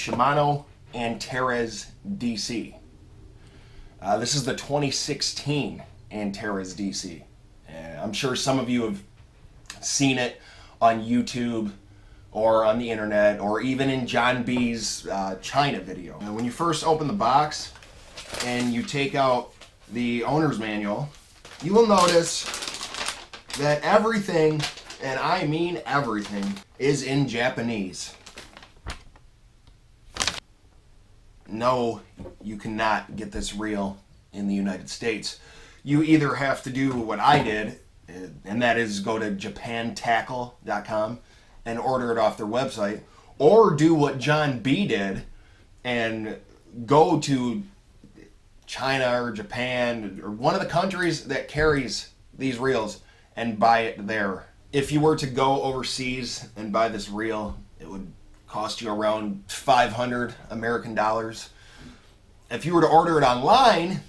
Shimano Antares DC. This is the 2016 Antares DC. I'm sure some of you have seen it on YouTube or on the internet or even in John B's China video. And when you first open the box and you take out the owner's manual, you will notice that everything, and I mean everything, is in Japanese. No, you cannot get this reel in the United States. You either have to do what I did, and that is go to japantackle.com and order it off their website, or do what John B did and go to China or Japan or one of the countries that carries these reels and buy it there. If you were to go overseas and buy this reel, it would cost you around 500 American dollars. If you were to order it online,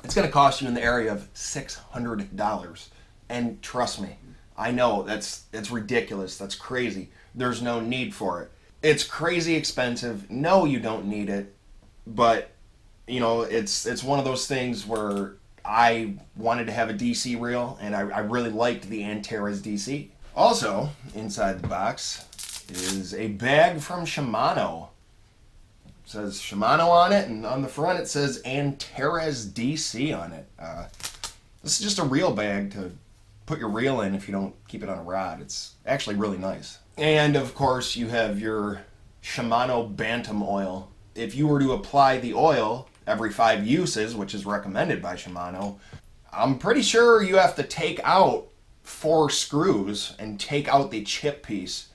it's going to cost you in the area of $600. And trust me, I know that's ridiculous. That's crazy. There's no need for it. It's crazy expensive. No, you don't need it. But, you know, it's one of those things where I wanted to have a DC reel, and I really liked the Antares DC. Also, inside the box is a bag from Shimano. It says Shimano on it, and on the front it says Antares DC on it. This is just a reel bag to put your reel in if you don't keep it on a rod. It's actually really nice. And of course you have your Shimano Bantam oil. If you were to apply the oil every 5 uses, which is recommended by Shimano, I'm pretty sure you have to take out 4 screws and take out the chip piece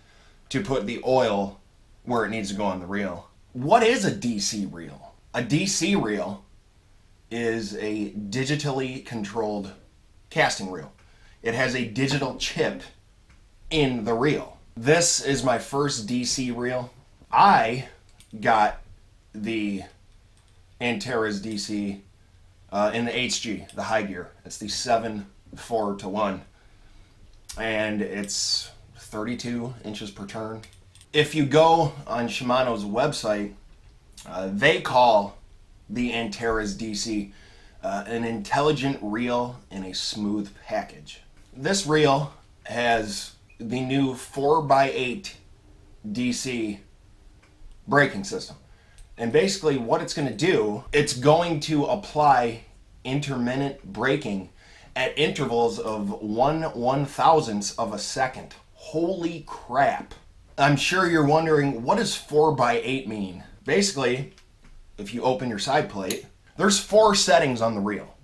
to put the oil where it needs to go on the reel. What is a DC reel? A DC reel is a digitally controlled casting reel. It has a digital chip in the reel. This is my first DC reel. I got the Antares DC in the HG, the high gear. It's the 7/4-1, and it's 32 inches per turn. If you go on Shimano's website, they call the Antares DC an intelligent reel in a smooth package. This reel has the new 4x8 DC braking system. And basically what it's going to do, it's going to apply intermittent braking at intervals of 1/1000th of a second. Holy crap. I'm sure you're wondering, what does 4x8 mean? Basically, if you open your side plate, there's 4 settings on the reel.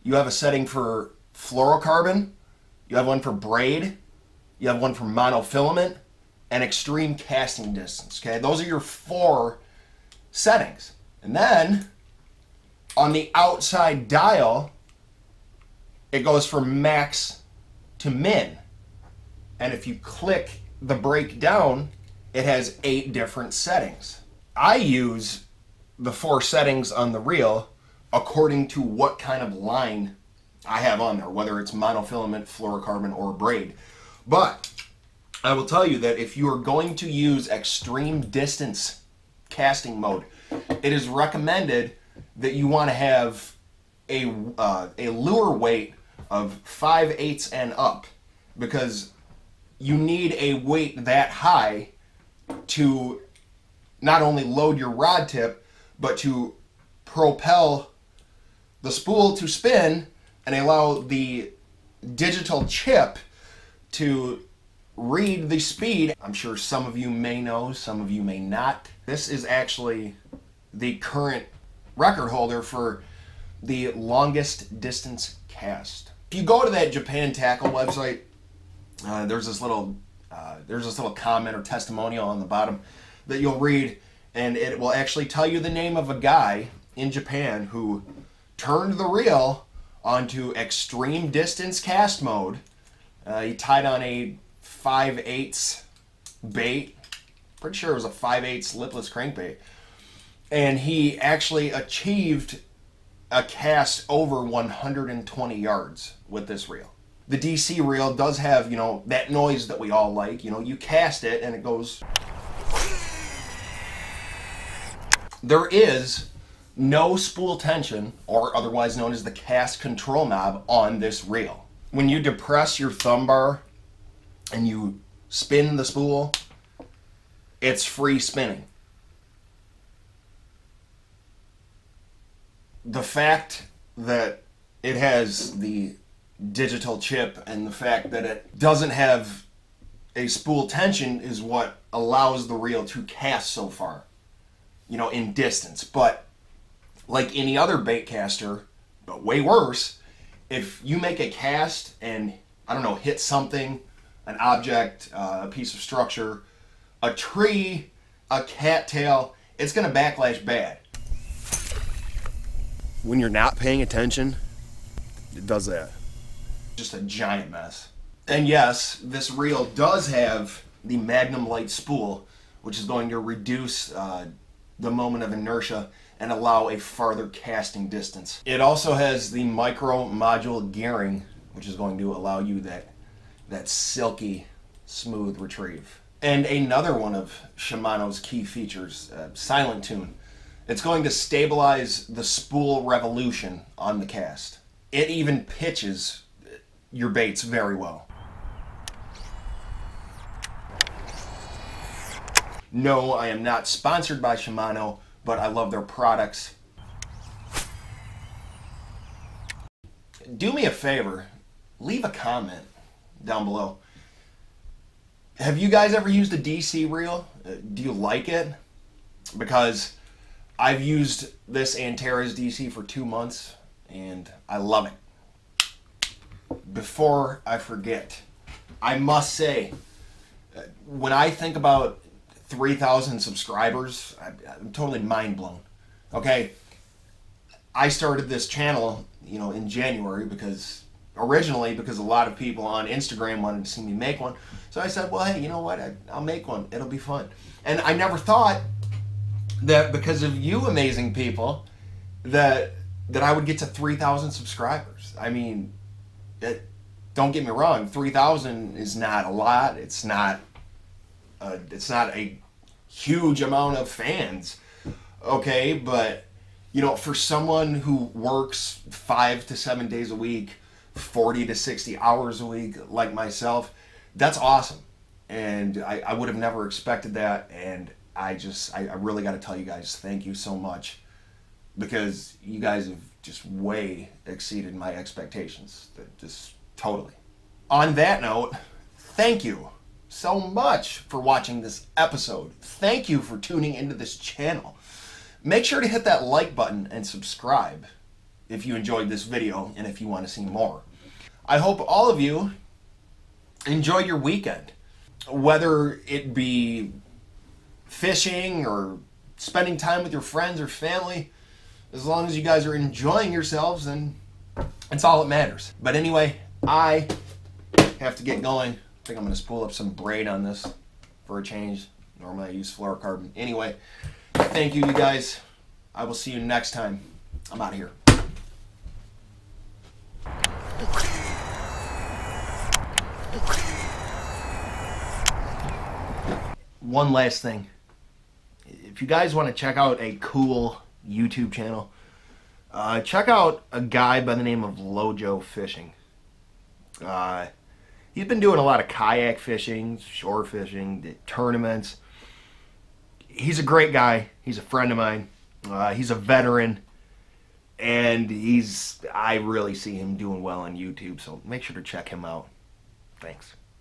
You have a setting for fluorocarbon, you have one for braid, you have one for monofilament, and extreme casting distance. Okay, those are your 4 settings. And then on the outside dial, it goes from max to min. And if you click the brake down, it has 8 different settings. I use the 4 settings on the reel according to what kind of line I have on there, whether it's monofilament, fluorocarbon, or braid. But I will tell you that if you are going to use extreme distance casting mode, it is recommended that you want to have a lure weight of 5/8 and up, because you need a weight that high to not only load your rod tip, but to propel the spool to spin and allow the digital chip to read the speed. I'm sure some of you may know, some of you may not. This is actually the current record holder for the longest distance cast. If you go to that Japan Tackle website, there's this little comment or testimonial on the bottom that you'll read, and it will actually tell you the name of a guy in Japan who turned the reel onto extreme distance cast mode. He tied on a 5/8 bait. Pretty sure it was a 5/8 lipless crankbait. And he actually achieved a cast over 120 yards with this reel. The DC reel does have, you know, that noise that we all like. You know, you cast it and it goes There is no spool tension, or otherwise known as the cast control knob, on this reel. When you depress your thumb bar and you spin the spool, it's free spinning. The fact that it has the digital chip and the fact that it doesn't have a spool tension is what allows the reel to cast so far, you know, in distance. But like any other bait caster, but way worse, if you make a cast and, I don't know, hit something, an object, a piece of structure, a tree, a cattail, it's going to backlash bad. When you're not paying attention, it does that. Just a giant mess. And yes, this reel does have the Magnum Light spool, which is going to reduce the moment of inertia and allow a farther casting distance. It also has the micro module gearing, which is going to allow you that silky, smooth retrieve. And another one of Shimano's key features, Silent Tune. It's going to stabilize the spool revolution on the cast. It even pitches your baits very well. No, I am not sponsored by Shimano, but I love their products. Do me a favor, leave a comment down below. Have you guys ever used a DC reel? Do you like it? Because I've used this Antares DC for 2 months and I love it. Before I forget, I must say, when I think about 3,000 subscribers, I'm totally mind blown. Okay, I started this channel, you know, in January originally because a lot of people on Instagram wanted to see me make one. So I said, well, hey, you know what? I'll make one. It'll be fun. And I never thought that because of you amazing people that I would get to 3,000 subscribers. I mean, don't get me wrong, 3,000 is not a lot. It's not a huge amount of fans, okay? But, you know, for someone who works 5 to 7 days a week, 40 to 60 hours a week, like myself, that's awesome. And I would have never expected that. And I really got to tell you guys, thank you so much, because you guys have just way exceeded my expectations. Just totally. On that note, thank you so much for watching this episode. Thank you for tuning into this channel. Make sure to hit that like button and subscribe if you enjoyed this video and if you want to see more. I hope all of you enjoy your weekend, whether it be fishing or spending time with your friends or family. As long as you guys are enjoying yourselves, then it's all that matters. But anyway, I have to get going. I think I'm going to spool up some braid on this for a change. Normally I use fluorocarbon. Anyway, thank you, you guys. I will see you next time. I'm out of here. One last thing. If you guys want to check out a cool YouTube channel, check out a guy by the name of Lojo Fishing. He's been doing a lot of kayak fishing, shore fishing, tournaments. He's a great guy. He's a friend of mine. He's a veteran, and I really see him doing well on YouTube, so make sure to check him out. Thanks.